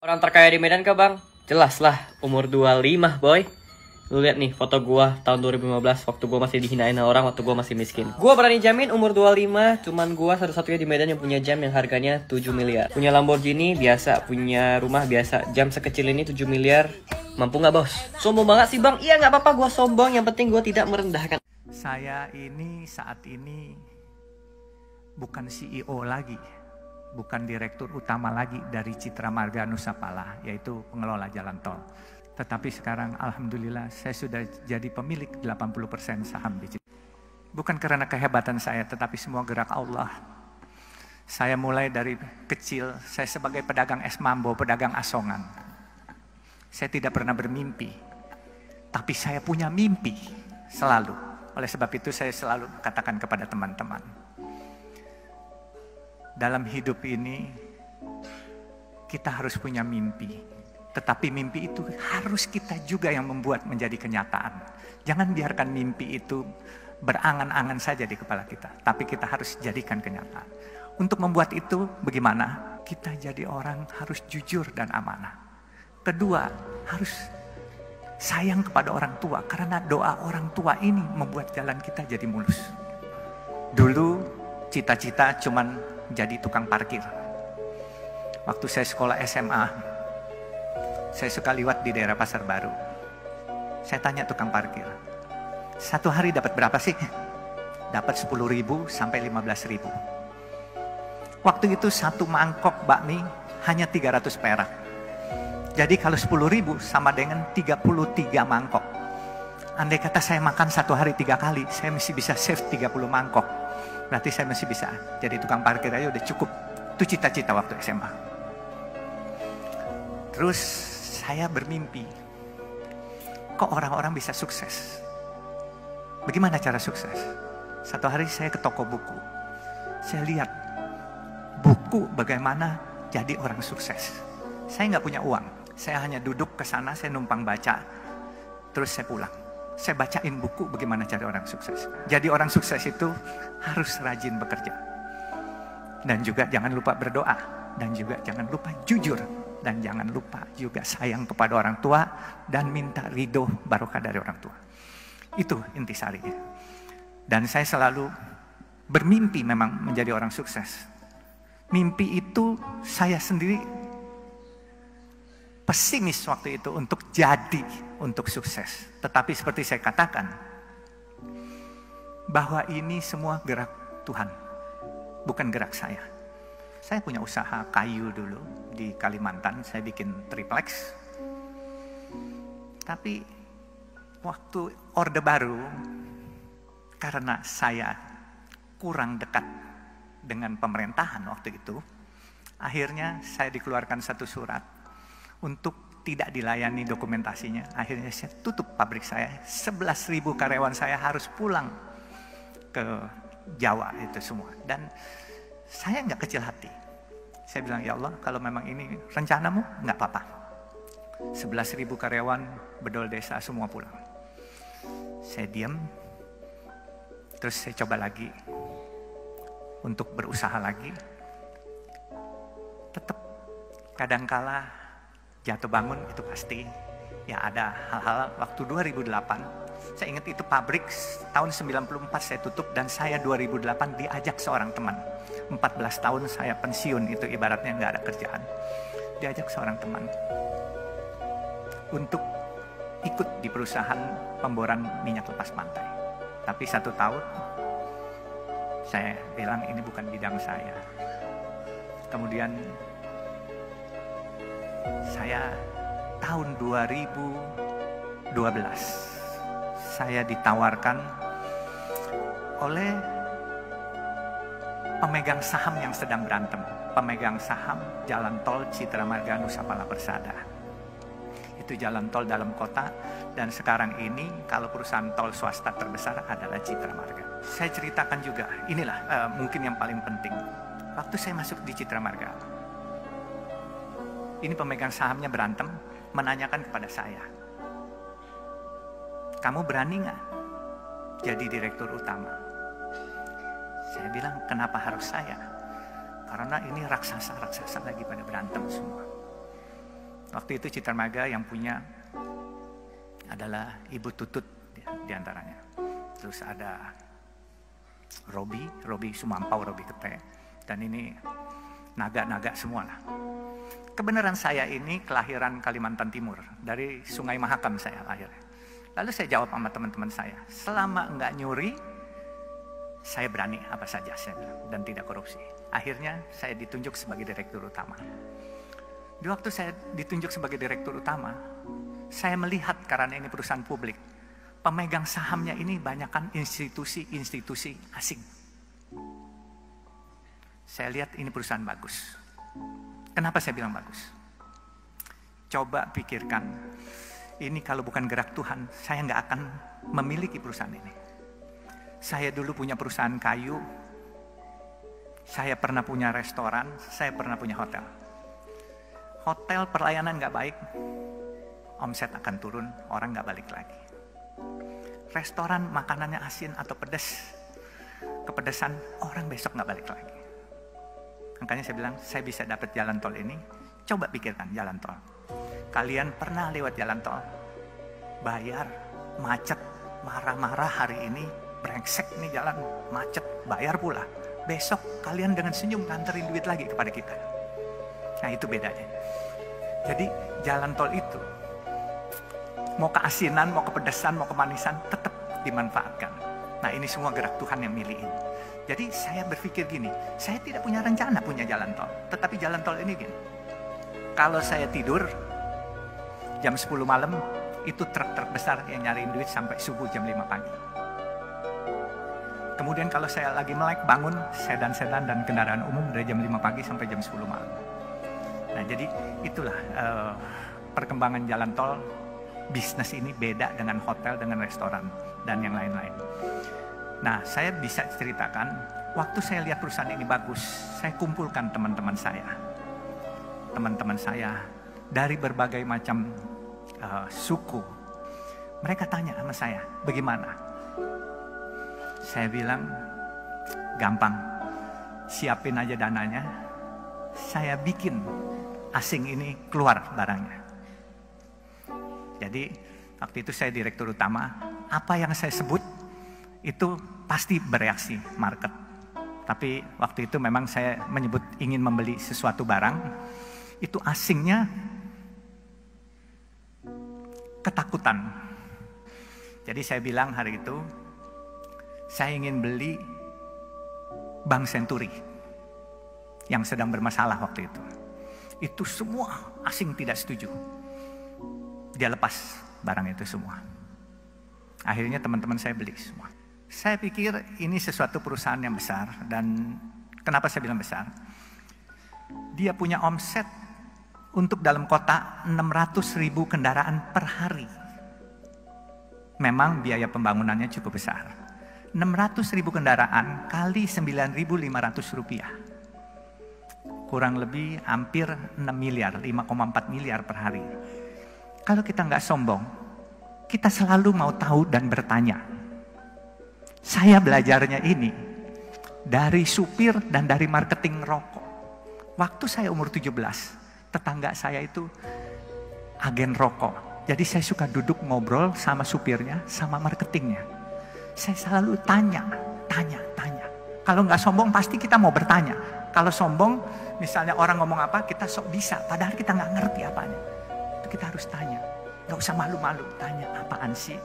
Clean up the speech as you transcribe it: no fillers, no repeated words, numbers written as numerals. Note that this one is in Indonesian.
Orang terkaya di Medan kah bang? Jelas lah, umur 25 boy. Lu lihat nih foto gua tahun 2015 waktu gua masih dihinain orang waktu gua masih miskin. Gua berani jamin umur 25 cuman gua satu-satunya di Medan yang punya jam yang harganya 7 miliar. Punya Lamborghini biasa, punya rumah biasa. Jam sekecil ini 7 miliar. Mampu nggak bos? Sombong banget sih bang? Iya nggak apa-apa gua sombong, yang penting gua tidak merendahkan. Saya ini saat ini bukan CEO lagi, bukan direktur utama lagi dari Citra Marga Nusapala, yaitu pengelola jalan tol. Tetapi sekarang alhamdulillah saya sudah jadi pemilik 80% saham di Citra. Bukan karena kehebatan saya, tetapi semua gerak Allah. Saya mulai dari kecil, saya sebagai pedagang es mambo, pedagang asongan. Saya tidak pernah bermimpi, tapi saya punya mimpi selalu. Oleh sebab itu saya selalu katakan kepada teman-teman, dalam hidup ini kita harus punya mimpi. Tetapi mimpi itu harus kita juga yang membuat menjadi kenyataan. Jangan biarkan mimpi itu berangan-angan saja di kepala kita, tapi kita harus jadikan kenyataan. Untuk membuat itu bagaimana? Kita jadi orang harus jujur dan amanah. Kedua, harus sayang kepada orang tua, karena doa orang tua ini membuat jalan kita jadi mulus. Dulu cita-cita cuman jadi tukang parkir. Waktu saya sekolah SMA, saya suka liwat di daerah Pasar Baru. Saya tanya tukang parkir, satu hari dapat berapa sih? Dapat 10.000 sampai 15.000. Waktu itu satu mangkok bakmi hanya 300 perak. Jadi kalau 10.000 sama dengan 33 mangkok. Andai kata saya makan satu hari 3 kali, saya masih bisa save 30 mangkok. Berarti saya masih bisa jadi tukang parkir aja udah cukup. Itu cita-cita waktu SMA. Terus saya bermimpi, kok orang-orang bisa sukses? Bagaimana cara sukses? Satu hari saya ke toko buku. Saya lihat buku bagaimana jadi orang sukses. Saya nggak punya uang. Saya hanya duduk ke sana, saya numpang baca, terus saya pulang. Saya bacain buku bagaimana cari orang sukses. Jadi orang sukses itu harus rajin bekerja. Dan juga jangan lupa berdoa. Dan juga jangan lupa jujur. Dan jangan lupa juga sayang kepada orang tua. Dan minta ridho barokah dari orang tua. Itu intisarinya. Dan saya selalu bermimpi memang menjadi orang sukses. Mimpi itu saya sendiri pesimis waktu itu untuk jadi, untuk sukses. Tetapi seperti saya katakan, bahwa ini semua gerak Tuhan, bukan gerak saya. Saya punya usaha kayu dulu di Kalimantan, saya bikin triplex. Tapi waktu Orde Baru, karena saya kurang dekat dengan pemerintahan waktu itu, akhirnya saya dikeluarkan satu surat untuk tidak dilayani dokumentasinya. Akhirnya saya tutup pabrik saya. 11.000 karyawan saya harus pulang ke Jawa itu semua. Dan saya nggak kecil hati. Saya bilang, ya Allah, kalau memang ini rencanamu, nggak apa-apa. 11.000 karyawan bedol desa semua pulang. Saya diam. Terus saya coba lagi untuk berusaha lagi. Tetap kadangkala jatuh bangun itu pasti. Ya ada hal-hal waktu 2008. Saya ingat itu pabrik tahun 94 saya tutup dan saya 2008 diajak seorang teman. 14 tahun saya pensiun itu ibaratnya nggak ada kerjaan. Diajak seorang teman untuk ikut di perusahaan pemboran minyak lepas pantai. Tapi 1 tahun saya bilang ini bukan bidang saya. Kemudian saya tahun 2012 saya ditawarkan oleh pemegang saham yang sedang berantem, pemegang saham jalan tol Citra Marga Nusapala Persada. Itu jalan tol dalam kota dan sekarang ini kalau perusahaan tol swasta terbesar adalah Citra Marga. Saya ceritakan juga, inilah mungkin yang paling penting. Waktu saya masuk di Citra Marga, ini pemegang sahamnya berantem, menanyakan kepada saya, kamu berani nggak jadi direktur utama? Saya bilang, kenapa harus saya? Karena ini raksasa-raksasa lagi pada berantem semua. Waktu itu Citra Marga yang punya adalah Ibu Tutut diantaranya. Terus ada Robi Sumampau, Robi Kete. Dan ini naga-naga semua lah. Kebenaran saya ini kelahiran Kalimantan Timur. Dari Sungai Mahakam saya lahir. Lalu saya jawab sama teman-teman saya, selama enggak nyuri, saya berani apa saja saya bilang, dan tidak korupsi. Akhirnya saya ditunjuk sebagai direktur utama. Di waktu saya ditunjuk sebagai direktur utama, saya melihat karena ini perusahaan publik, pemegang sahamnya ini banyakkan institusi-institusi asing. Saya lihat ini perusahaan bagus. Kenapa saya bilang bagus? Coba pikirkan, ini kalau bukan gerak Tuhan, saya nggak akan memiliki perusahaan ini. Saya dulu punya perusahaan kayu, saya pernah punya restoran, saya pernah punya hotel. Hotel pelayanan nggak baik, omset akan turun, orang nggak balik lagi. Restoran makanannya asin atau pedas, kepedesan, orang besok nggak balik lagi. Makanya saya bilang, saya bisa dapat jalan tol ini, coba pikirkan jalan tol. Kalian pernah lewat jalan tol, bayar, macet, marah-marah hari ini, brengsek nih jalan, macet, bayar pula. Besok kalian dengan senyum nganterin duit lagi kepada kita. Nah itu bedanya. Jadi jalan tol itu, mau keasinan, mau kepedesan, mau kemanisan, tetap dimanfaatkan. Nah ini semua gerak Tuhan yang milihin. Jadi saya berpikir gini, saya tidak punya rencana punya jalan tol. Tetapi jalan tol ini gini, kalau saya tidur, jam 10 malam, itu truk-truk besar yang nyariin duit sampai subuh jam 5 pagi. Kemudian kalau saya lagi melek bangun, sedan-sedan dan kendaraan umum dari jam 5 pagi sampai jam 10 malam. Nah jadi itulah perkembangan jalan tol, bisnis ini beda dengan hotel, dengan restoran, dan yang lain-lain. Nah saya bisa ceritakan, waktu saya lihat perusahaan ini bagus, saya kumpulkan teman-teman saya. Teman-teman saya dari berbagai macam suku. Mereka tanya sama saya, bagaimana? Saya bilang, gampang, siapin aja dananya, saya bikin asing ini keluar barangnya. Jadi waktu itu saya direktur utama, apa yang saya sebut itu pasti bereaksi market. Tapi waktu itu memang saya menyebut ingin membeli sesuatu barang, itu asingnya ketakutan. Jadi saya bilang hari itu, saya ingin beli Bank Senturi yang sedang bermasalah waktu itu. Itu semua asing tidak setuju. Dia lepas barang itu semua. Akhirnya teman-teman saya beli semua. Saya pikir ini sesuatu perusahaan yang besar, dan kenapa saya bilang besar? Dia punya omset untuk dalam kota 600.000 kendaraan per hari. Memang biaya pembangunannya cukup besar. 600.000 kendaraan kali 9.500 rupiah. Kurang lebih hampir 6 miliar, 5,4 miliar per hari. Kalau kita nggak sombong, kita selalu mau tahu dan bertanya. Saya belajarnya ini dari supir dan dari marketing rokok. Waktu saya umur 17, tetangga saya itu agen rokok. Jadi saya suka duduk ngobrol sama supirnya, sama marketingnya. Saya selalu tanya. Kalau nggak sombong pasti kita mau bertanya. Kalau sombong, misalnya orang ngomong apa, kita sok bisa. Padahal kita nggak ngerti apanya. Itu kita harus tanya. Nggak usah malu-malu, tanya apaan sih.